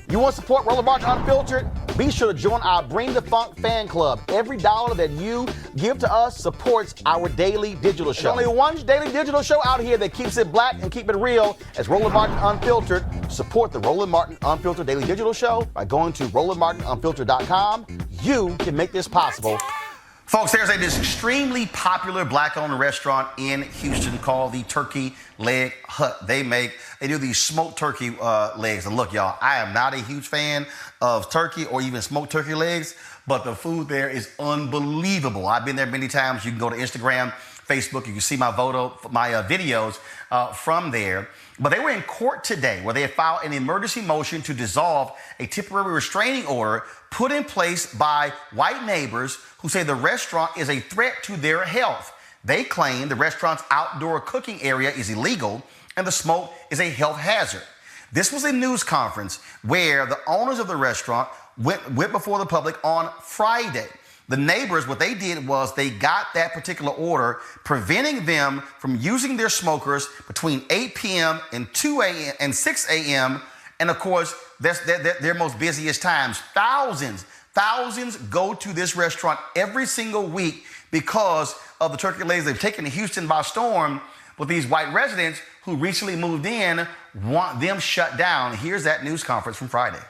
You want to support Roland Martin Unfiltered? Be sure to join our Bring the Funk fan club. Every dollar that you give to us supports our daily digital show. There's only one daily digital show out here that keeps it black and keep it real as Roland Martin Unfiltered. Support the Roland Martin Unfiltered daily digital show by going to RolandMartinUnfiltered.com. You can make this possible. Folks, there's this extremely popular black-owned restaurant in Houston called the Turkey Leg Hut. They do these smoked turkey legs. And look, y'all, I am not a huge fan of turkey or even smoked turkey legs, but the food there is unbelievable. I've been there many times. You can go to Instagram, Facebook. You can see my videos from there. But they were in court today where they had filed an emergency motion to dissolve a temporary restraining order put in place by white neighbors who say the restaurant is a threat to their health. They claim the restaurant's outdoor cooking area is illegal and the smoke is a health hazard. This was a news conference where the owners of the restaurant went before the public on Friday. The neighbors, what they did was they got that particular order preventing them from using their smokers between 8 p.m. and 2 a.m. and 6 a.m. And of course, that's their most busiest times. Thousands go to this restaurant every single week because of the turkey legs. They've taken Houston by storm, but these white residents who recently moved in want them shut down. Here's that news conference from Friday.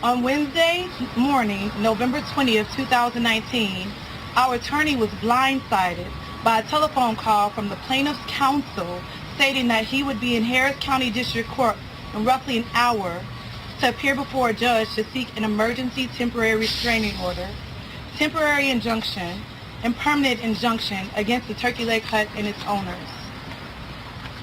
On Wednesday morning, November 20th, 2019, our attorney was blindsided by a telephone call from the plaintiff's counsel stating that he would be in Harris County District Court in roughly an hour to appear before a judge to seek an emergency temporary restraining order, temporary injunction, and permanent injunction against the Turkey Leg Hut and its owners.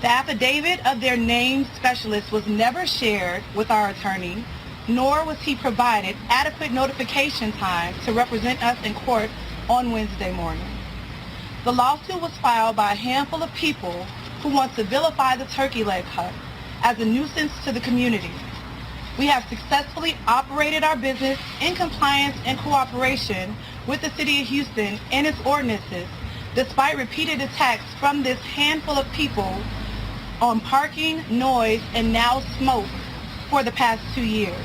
The affidavit of their named specialist was never shared with our attorney, nor was he provided adequate notification time to represent us in court on Wednesday morning. The lawsuit was filed by a handful of people who want to vilify the Turkey Leg Hut as a nuisance to the community. We have successfully operated our business in compliance and cooperation with the City of Houston and its ordinances, despite repeated attacks from this handful of people on parking, noise, and now smoke for the past 2 years.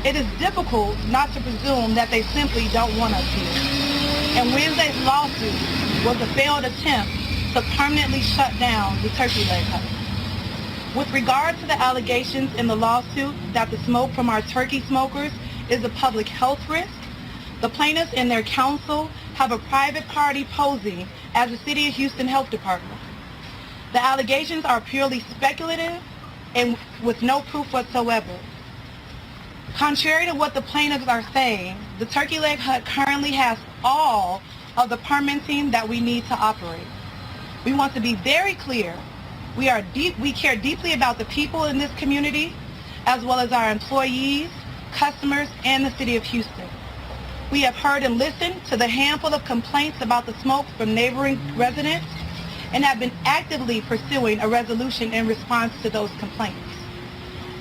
It is difficult not to presume that they simply don't want us here. And Wednesday's lawsuit was a failed attempt to permanently shut down the Turkey Leg Hut. With regard to the allegations in the lawsuit that the smoke from our turkey smokers is a public health risk, the plaintiffs and their counsel have a private party posing as the City of Houston Health Department. The allegations are purely speculative and with no proof whatsoever. Contrary to what the plaintiffs are saying, the Turkey Leg Hut currently has all of the permitting that we need to operate. We want to be very clear. We care deeply about the people in this community, as well as our employees, customers, and the City of Houston. We have heard and listened to the handful of complaints about the smoke from neighboring residents and have been actively pursuing a resolution in response to those complaints.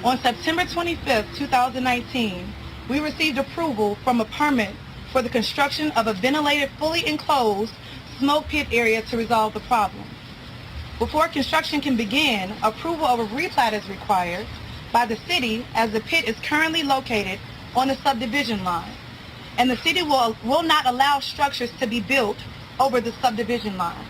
On September 25th, 2019, we received approval from a permit for the construction of a ventilated, fully enclosed smoke pit area to resolve the problem. Before construction can begin, approval of a replat is required by the city as the pit is currently located on the subdivision line, and the city will not allow structures to be built over the subdivision line.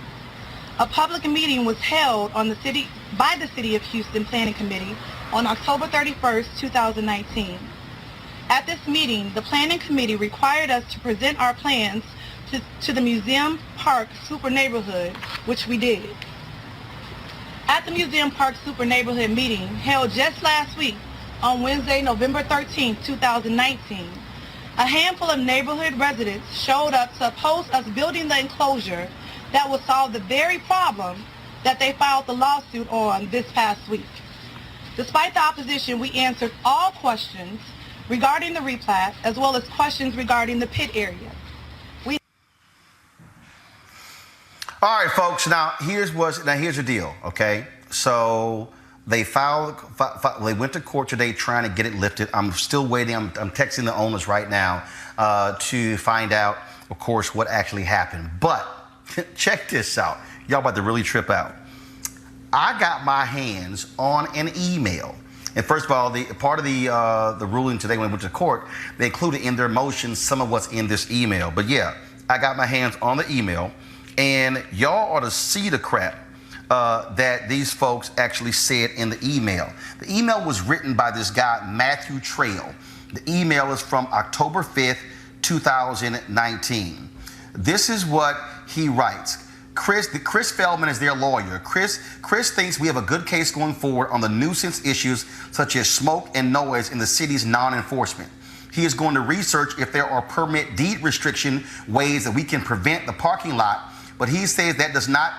A public meeting was held by the City of Houston Planning Committee on October 31st, 2019. At this meeting, the Planning Committee required us to present our plans to the Museum Park Super Neighborhood, which we did. At the Museum Park Super Neighborhood meeting held just last week on Wednesday, November 13, 2019, a handful of neighborhood residents showed up to oppose us building the enclosure that will solve the very problem that they filed the lawsuit on this past week. Despite the opposition, we answered all questions regarding the replat as well as questions regarding the pit area. All right, folks. Now here's the deal. Okay, so they they went to court today trying to get it lifted. I'm still waiting. I'm texting the owners right now to find out, of course, what actually happened. But check this out. Y'all about to really trip out. I got my hands on an email And first of all, the part of the ruling today when it went to court, they included in their motion some of what's in this email. But yeah, I got my hands on the email, and y'all ought to see the crap that these folks actually said in the email. The email was written by this guy, Matthew Trail. The email is from October 5th, 2019. This is what he writes. Chris Feldman is their lawyer. Chris thinks we have a good case going forward on the nuisance issues such as smoke and noise in the city's non-enforcement. He is going to research if there are permit deed restriction ways that we can prevent the parking lot, but he says that does not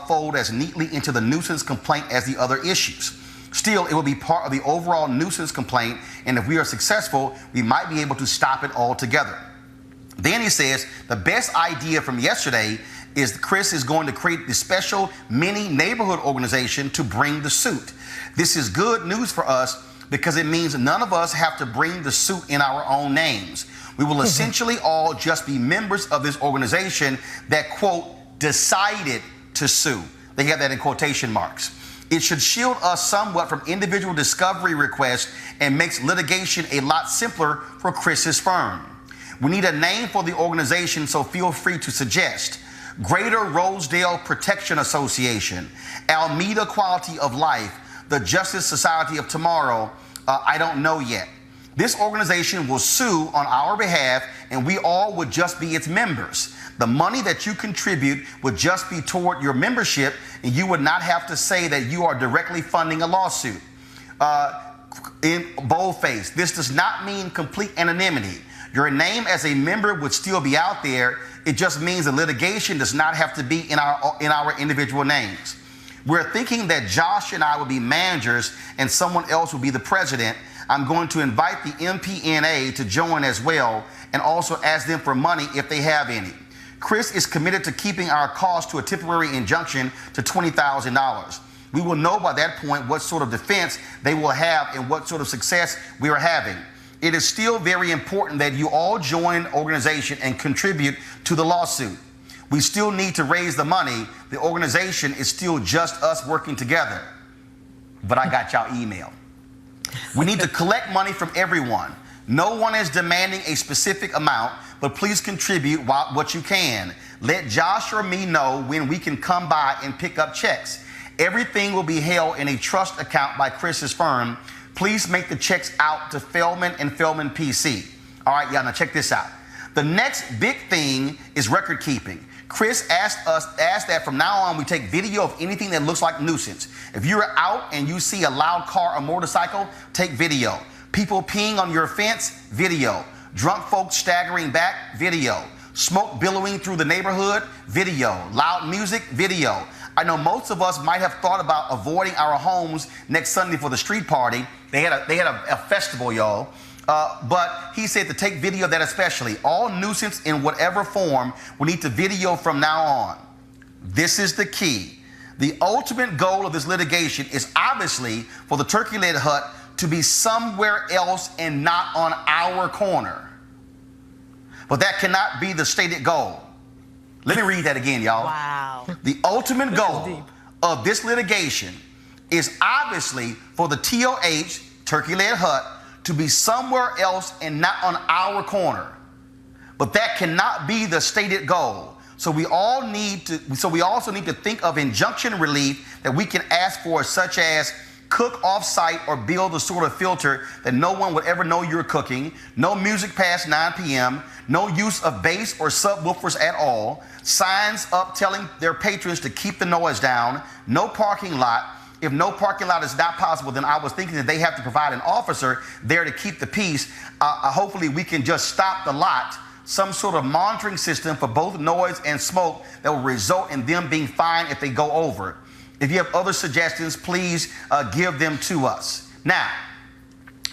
fold as neatly into the nuisance complaint as the other issues. Still, it will be part of the overall nuisance complaint, and if we are successful, we might be able to stop it altogether. Then he says the best idea from yesterday is Chris is going to create the special mini neighborhood organization to bring the suit. This is good news for us because it means none of us have to bring the suit in our own names. We will essentially all just be members of this organization that, quote, decided to sue. They have that in quotation marks. It should shield us somewhat from individual discovery requests and makes litigation a lot simpler for Chris's firm. We need a name for the organization, so feel free to suggest. Greater Rosedale Protection Association, Alameda Quality of Life, the Justice Society of Tomorrow, I don't know yet. This organization will sue on our behalf, and we all would just be its members. The money that you contribute would just be toward your membership, and you would not have to say that you are directly funding a lawsuit. In boldface, this does not mean complete anonymity. Your name as a member would still be out there. It just means the litigation does not have to be in our individual names. We're thinking that Josh and I will be managers and someone else will be the president. I'm going to invite the MPNA to join as well and also ask them for money if they have any. Chris is committed to keeping our cost to a temporary injunction to $20,000. We will know by that point what sort of defense they will have and what sort of success we are having. It is still very important that you all join the organization and contribute to the lawsuit. We still need to raise the money. The organization is still just us working together. But I got y'all email. We need to collect money from everyone. No one is demanding a specific amount, but please contribute what you can. Let Josh or me know when we can come by and pick up checks. Everything will be held in a trust account by Chris's firm. Please make the checks out to Feldman and Feldman PC. All right, y'all, now check this out. The next big thing is record keeping. Chris asked that from now on we take video of anything that looks like nuisance. If you're out and you see a loud car or motorcycle, take video. People peeing on your fence, video. Drunk folks staggering back, video. Smoke billowing through the neighborhood, video. Loud music, video. I know most of us might have thought about avoiding our homes next Sunday for the street party. They had a festival, y'all. But he said to take video of that especially. All nuisance in whatever form, we need to video from now on. This is the key. The ultimate goal of this litigation is obviously for the turkey-leg hut to be somewhere else and not on our corner. But that cannot be the stated goal. Let me read that again, y'all. Wow. The ultimate goal of this litigation is obviously for the TOH, Turkey-Led Hut, to be somewhere else and not on our corner. But that cannot be the stated goal. So we also need to think of injunction relief that we can ask for, such as cook off-site or build a sort of filter that no one would ever know you're cooking, no music past 9 p.m., no use of bass or subwoofers at all, signs up telling their patrons to keep the noise down, no parking lot. If no parking lot is not possible, then I was thinking that they have to provide an officer there to keep the peace. Hopefully we can just stop the lot, some sort of monitoring system for both noise and smoke that will result in them being fined if they go over. If you have other suggestions, please give them to us. Now,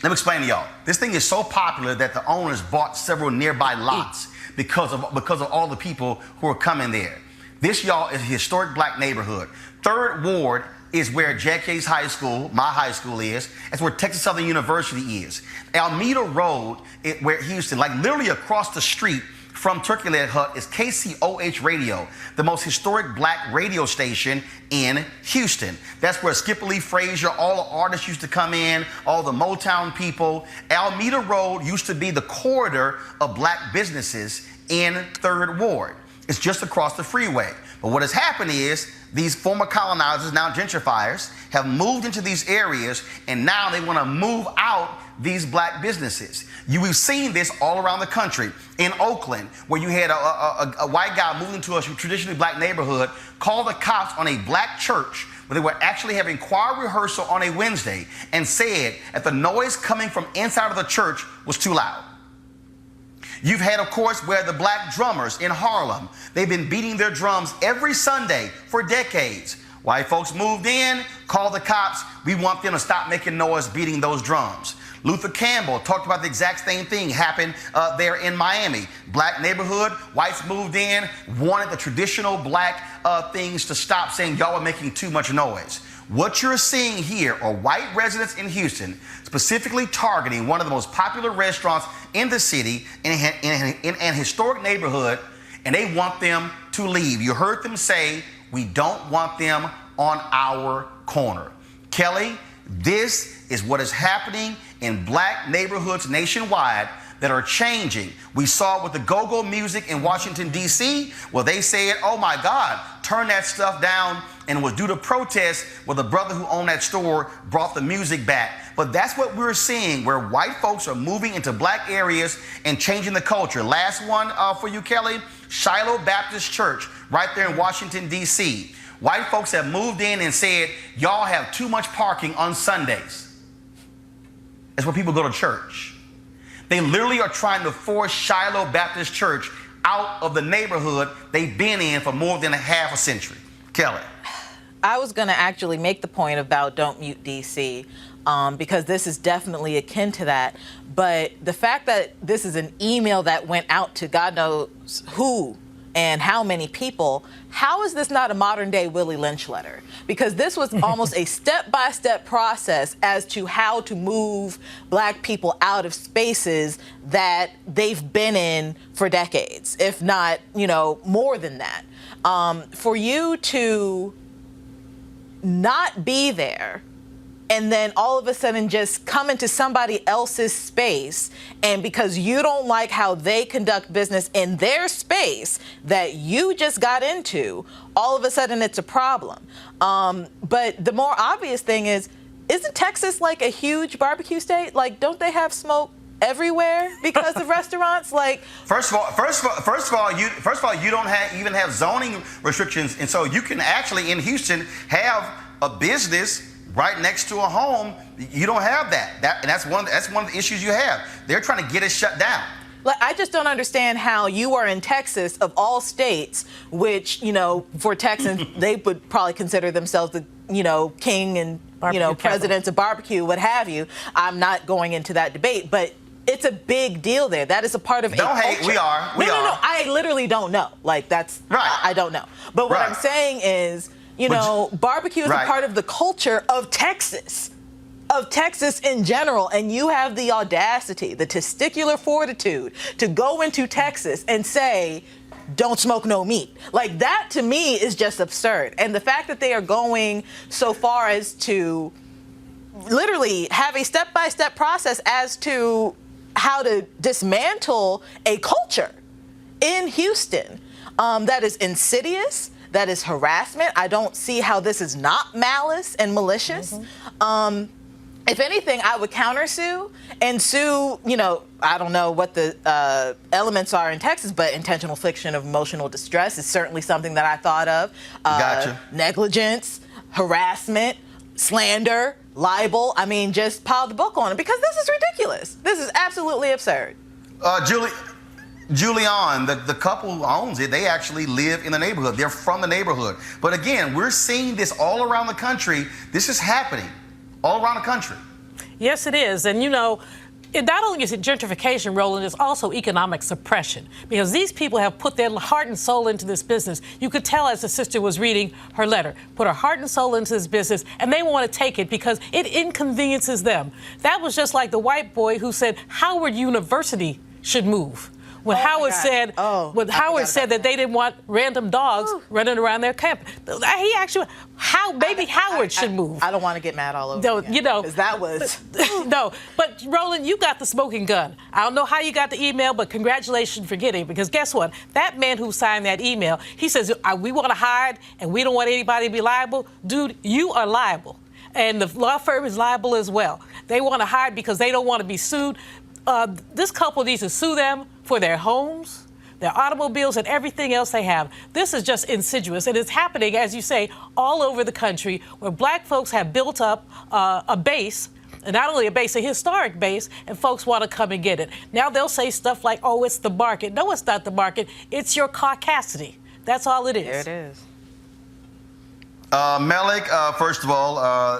let me explain to y'all. This thing is so popular that the owners bought several nearby lots because of all the people who are coming there. This, y'all, is a historic black neighborhood. 3rd Ward is where JFK's high school, my high school is. That's where Texas Southern University is. Alameda Road, where Houston, like literally across the street from Turkey Leg Hut is KCOH Radio, the most historic black radio station in Houston. That's where Skipper Lee Frazier, all the artists used to come in, all the Motown people. Alameda Road used to be the corridor of black businesses in 3rd Ward. It's just across the freeway. But what has happened is these former colonizers, now gentrifiers, have moved into these areas, and now they want to move out these black businesses. We've seen this all around the country. In Oakland, where you had a white guy moving into a traditionally black neighborhood, called the cops on a black church where they were actually having choir rehearsal on a Wednesday, and said that the noise coming from inside of the church was too loud. You've had, of course, where the black drummers in Harlem, they've been beating their drums every Sunday for decades. White folks moved in, called the cops. We want them to stop making noise beating those drums. Luther Campbell talked about the exact same thing happened there in Miami. Black neighborhood, whites moved in, wanted the traditional black things to stop, saying y'all are making too much noise. What you're seeing here are white residents in Houston specifically targeting one of the most popular restaurants in the city in an historic neighborhood, and they want them to leave. You heard them say, we don't want them on our corner. Kelly, this is what is happening in black neighborhoods nationwide that are changing. We saw with the go-go music in Washington, D.C., where they said, oh my God, turn that stuff down, and it was due to protest where the brother who owned that store brought the music back. But that's what we're seeing, where white folks are moving into black areas and changing the culture. Last one for you, Kelly, Shiloh Baptist Church, right there in Washington, D.C. White folks have moved in and said, y'all have too much parking on Sundays. That's where people go to church. They literally are trying to force Shiloh Baptist Church out of the neighborhood they've been in for more than a half a century. Kelly. I was going to actually make the point about Don't Mute DC, because this is definitely akin to that. But the fact that this is an email that went out to God knows who and how many people, how is this not a modern day Willie Lynch letter? Because this was almost a step-by-step process as to how to move black people out of spaces that they've been in for decades, if not, more than that. For you to not be there and then all of a sudden just come into somebody else's space, and because you don't like how they conduct business in their space that you just got into, all of a sudden it's a problem. But the more obvious thing is, isn't Texas like a huge barbecue state? Like, don't they have smoke everywhere because of restaurants? Like, first of all, you don't even have zoning restrictions, and so you can actually in Houston have a business right next to a home. You don't have that. And that's one of the issues you have. They're trying to get it shut down. Like, I just don't understand how you are in Texas, of all states, which, for Texans, they would probably consider themselves the, king and, presidents of barbecue, what have you. I'm not going into that debate, but it's a big deal there. That is a part of Don't a hate. culture. We are. No. I literally don't know. Like, that's right. I don't know. But what I'm saying is, barbecue is a part of the culture of Texas. Of Texas in general, and you have the audacity, the testicular fortitude to go into Texas and say, don't smoke no meat. Like, that to me is just absurd. And the fact that they are going so far as to literally have a step-by-step process as to how to dismantle a culture in Houston that is insidious, that is harassment. I don't see how this is not malice and malicious. If anything, I would countersue and sue, I don't know what the elements are in Texas, but intentional infliction of emotional distress is certainly something that I thought of. Gotcha. Negligence, harassment, slander, libel. I mean, just pile the book on it, because this is ridiculous. This is absolutely absurd. Julian, the couple who owns it, they actually live in the neighborhood. They're from the neighborhood. But again, we're seeing this all around the country. This is happening all around the country. Yes, it is. And, not only is it gentrification, Roland, it's also economic suppression, because these people have put their heart and soul into this business. You could tell as the sister was reading her letter, put her heart and soul into this business, and they want to take it because it inconveniences them. That was just like the white boy who said Howard University should move. when Howard said that they didn't want random dogs running around their camp. He actually, maybe Howard should move. I don't want to get mad all over again, because that was no. But Roland, you got the smoking gun. I don't know how you got the email, but congratulations for getting it, because guess what? That man who signed that email, he says, we want to hide and we don't want anybody to be liable. Dude, you are liable. And the law firm is liable as well. They want to hide because they don't want to be sued. This couple needs to sue them for their homes, their automobiles, and everything else they have. This is just insidious, and it's happening, as you say, all over the country, where black folks have built up a base, and not only a base, a historic base, and folks want to come and get it. Now they'll say stuff like, oh, it's the market. No, it's not the market. It's your caucasity. That's all it is. There it is. Melik, first of all,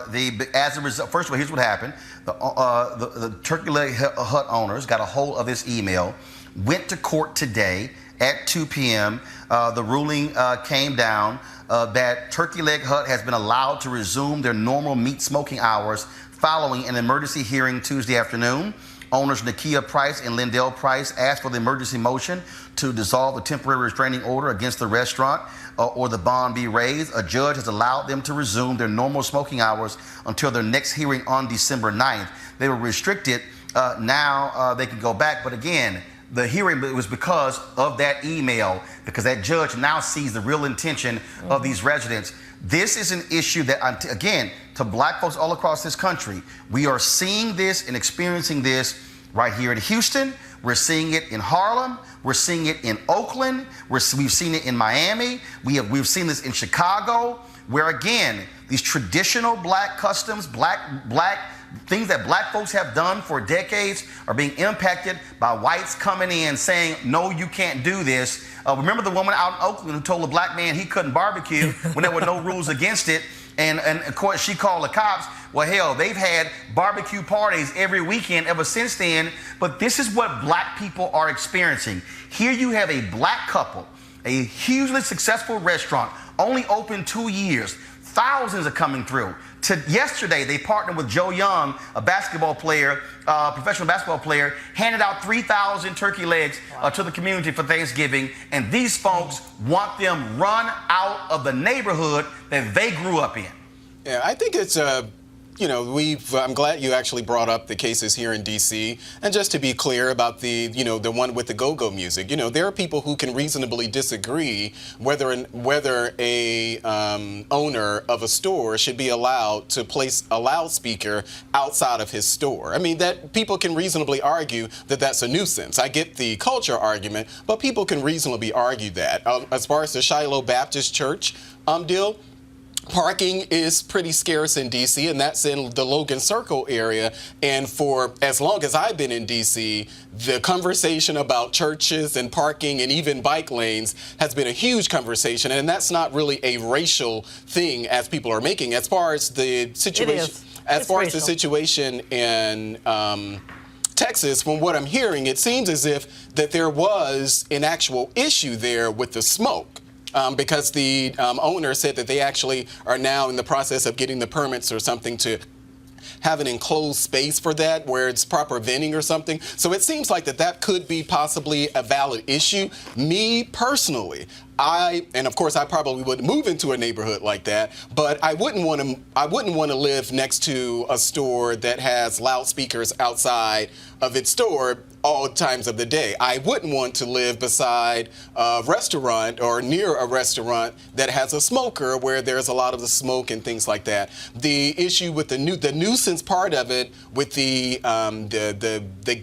first of all, here's what happened. The Turkey Leg Hut owners got a hold of this email, went to court today at 2 p.m. The ruling came down that Turkey Leg Hut has been allowed to resume their normal meat smoking hours following an emergency hearing Tuesday afternoon. Owners Nakia Price and Lindell Price asked for the emergency motion to dissolve the temporary restraining order against the restaurant or the bond be raised. A judge has allowed them to resume their normal smoking hours until their next hearing on December 9th. They were restricted. Now they can go back. But again, the hearing was because of that email, because that judge now sees the real intention of these residents. This is an issue that, again, to black folks all across this country, we are seeing this and experiencing this right here in Houston. We're seeing it in Harlem. We're seeing it in Oakland. We've seen it in Miami. We've seen this in Chicago, where again, these traditional black customs, black things that black folks have done for decades are being impacted by whites coming in saying, no, you can't do this. Remember the woman out in Oakland who told a black man he couldn't barbecue when there were no rules against it? And of course, she called the cops. Well, hell, they've had barbecue parties every weekend ever since then. But this is what black people are experiencing. Here you have a black couple, a hugely successful restaurant, only open 2 years. Thousands are coming through. Yesterday, they partnered with Joe Young, a basketball player, professional basketball player, handed out 3,000 turkey legs to the community for Thanksgiving. And these folks want them run out of the neighborhood that they grew up in. Yeah, I think it's I'm glad you actually brought up the cases here in D.C. And just to be clear about the one with the go-go music, there are people who can reasonably disagree whether a owner of a store should be allowed to place a loudspeaker outside of his store. I mean, that people can reasonably argue that that's a nuisance. I get the culture argument, but people can reasonably argue that. As far as the Shiloh Baptist Church deal, parking is pretty scarce in D.C., and that's in the Logan Circle area. And for as long as I've been in D.C., the conversation about churches and parking and even bike lanes has been a huge conversation. And that's not really a racial thing, as people are making. As far as the situation, the situation in Texas, from what I'm hearing, it seems as if that there was an actual issue there with the smoke. Because the owner said that they actually are now in the process of getting the permits or something to have an enclosed space for that, where it's proper venting or something. So it seems like that could be possibly a valid issue. Me personally, and of course I probably wouldn't move into a neighborhood like that, but I wouldn't want to live next to a store that has loudspeakers outside of its store all times of the day. I wouldn't want to live beside a restaurant or near a restaurant that has a smoker where there's a lot of the smoke and things like that. The issue with the nuisance part of it with the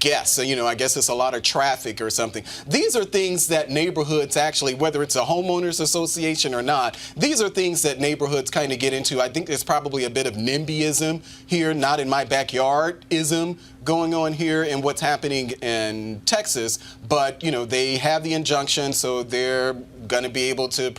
guests, I guess it's a lot of traffic or something. These are things that neighborhoods actually, whether it's a homeowners association or not, these are things that neighborhoods kind of get into. I think there's probably a bit of NIMBYism here, not in my backyard-ism going on here and what's happening in Texas, but they have the injunction, so they're going to be able to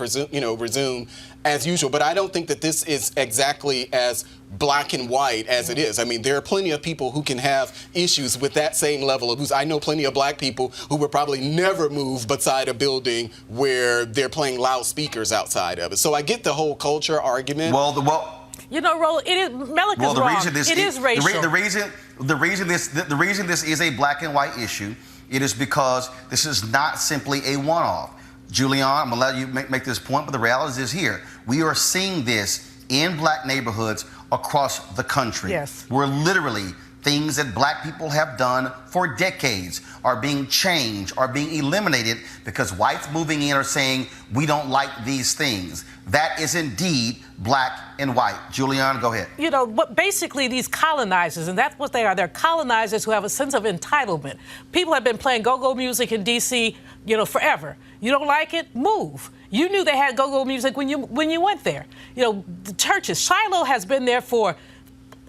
resume as usual. But I don't think that this is exactly as black and white as it is. I mean, there are plenty of people who can have issues with that same level of use. I know plenty of black people who would probably never move beside a building where they're playing loudspeakers outside of it. So I get the whole culture argument. Roland, it is Melik is wrong. It is racial. The reason this is a black and white issue, it is because this is not simply a one-off. Julian, I'm gonna let you make this point, but the reality is here. We are seeing this in black neighborhoods across the country. Yes. We're literally things that black people have done for decades are being changed, are being eliminated because whites moving in are saying, we don't like these things. That is indeed black and white. Julian, go ahead. You know, but basically these colonizers, and that's what they are. They're colonizers who have a sense of entitlement. People have been playing go-go music in D.C., you know, forever. You don't like it? Move. You knew they had go-go music when you went there. You know, the churches. Shiloh has been there for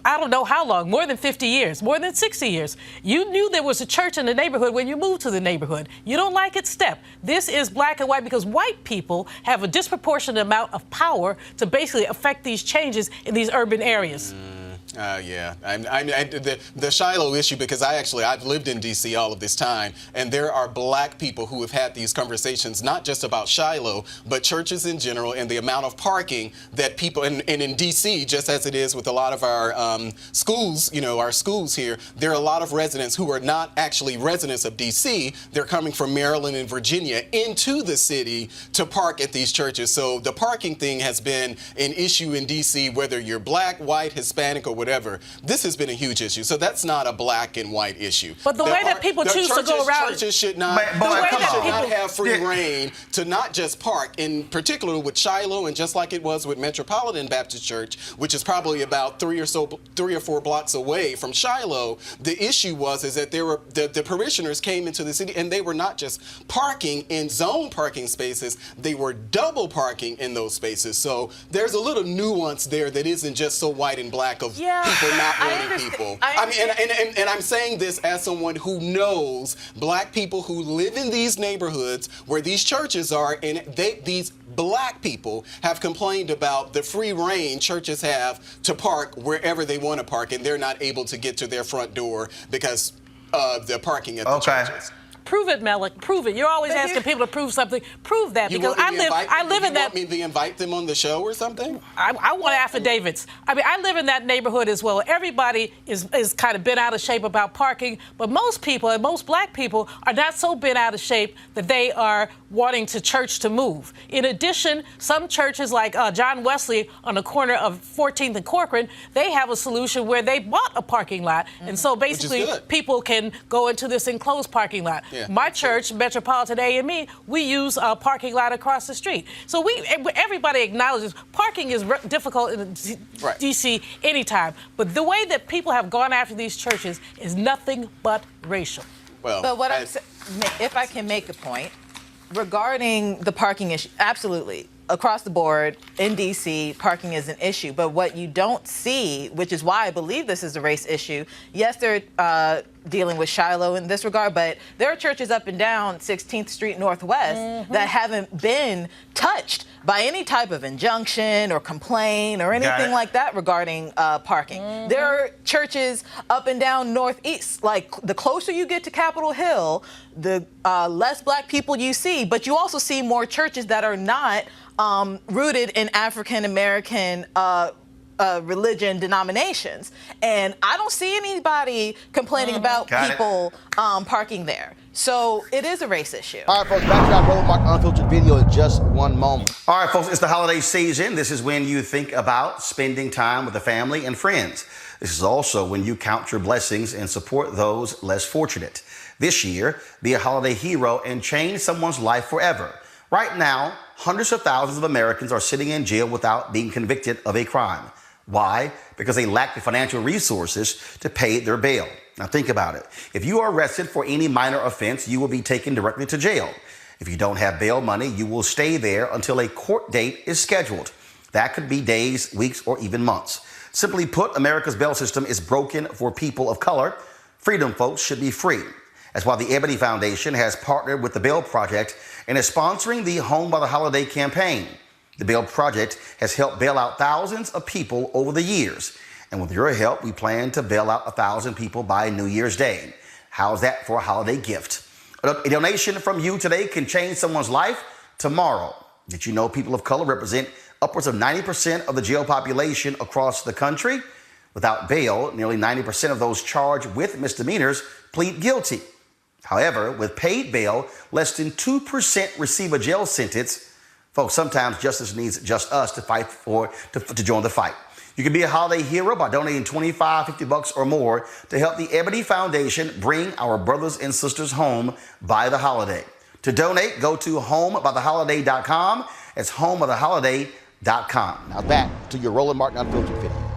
I don't know how long, more than 50 years, more than 60 years. You knew there was a church in the neighborhood when you moved to the neighborhood. You don't like it? Step. This is black and white because white people have a disproportionate amount of power to basically affect these changes in these urban areas. Yeah, the Shiloh issue, because I've lived in D.C. all of this time, and there are black people who have had these conversations, not just about Shiloh, but churches in general, and the amount of parking that people, and in D.C., just as it is with a lot of our schools, you know, our schools here, there are a lot of residents who are not actually residents of D.C. They're coming from Maryland and Virginia into the city to park at these churches. So the parking thing has been an issue in D.C., whether you're black, white, Hispanic, or whatever. This has been a huge issue. So that's not a black and white issue. But the way that people choose to go around, churches should not have free reign to not just park, in particular with Shiloh, and just like it was with Metropolitan Baptist Church, which is probably about 3 or 4 blocks away from Shiloh. The issue was that there were the parishioners came into the city, and they were not just parking in zone parking spaces, they were double parking in those spaces. So there's a little nuance there that isn't just so white and black of people not wanting people. I mean, and I'm saying this as someone who knows black people who live in these neighborhoods where these churches are, and these black people have complained about the free reign churches have to park wherever they want to park, and they're not able to get to their front door because of the parking at the churches. Prove it, Malik. Prove it. You're always asking people to prove something. Prove that, because I live in that. You want me to invite them on the show or something? I want affidavits. I mean, I live in that neighborhood as well. Everybody is kind of bent out of shape about parking, but most people, and most black people, are not so bent out of shape that they are wanting to church to move. In addition, some churches like John Wesley on the corner of 14th and Corcoran, they have a solution where they bought a parking lot, and so basically people can go into this enclosed parking lot. Yeah. My church, Metropolitan AME, we use a parking lot across the street. So everybody acknowledges parking is difficult in D.C. anytime. But the way that people have gone after these churches is nothing but racial. Well, but what if I can make a point regarding the parking issue, absolutely. Across the board, in D.C., parking is an issue. But what you don't see, which is why I believe this is a race issue, yes, they're dealing with Shiloh in this regard, but there are churches up and down 16th Street Northwest that haven't been touched by any type of injunction or complaint or anything like that regarding parking. There are churches up and down Northeast. Like, the closer you get to Capitol Hill, the less black people you see, but you also see more churches that are not rooted in African American religion denominations. And I don't see anybody complaining about people parking there. So it is a race issue. All right, folks, back to our Roland Mark Unfiltered video in just one moment. All right, folks, it's the holiday season. This is when you think about spending time with the family and friends. This is also when you count your blessings and support those less fortunate. This year, be a holiday hero and change someone's life forever. Right now, hundreds of thousands of Americans are sitting in jail without being convicted of a crime. Why? Because they lack the financial resources to pay their bail. Now think about it. If you are arrested for any minor offense, you will be taken directly to jail. If you don't have bail money, you will stay there until a court date is scheduled. That could be days, weeks, or even months. Simply put, America's bail system is broken for people of color. Freedom folks should be free. That's why the Ebony Foundation has partnered with the Bail Project and is sponsoring the Home by the Holiday campaign. The Bail Project has helped bail out thousands of people over the years. And with your help, we plan to bail out 1,000 people by New Year's Day. How's that for a holiday gift? A donation from you today can change someone's life tomorrow. Did you know people of color represent upwards of 90% of the jail population across the country? Without bail, nearly 90% of those charged with misdemeanors plead guilty. However, with paid bail, less than 2% receive a jail sentence. Folks, sometimes justice needs just us to fight to join the fight. You can be a holiday hero by donating $25, $50 or more to help the Ebony Foundation bring our brothers and sisters home by the holiday. To donate, go to homebytheholiday.com. It's homebytheholiday.com. Now back to your Roland Martin Unfiltered video.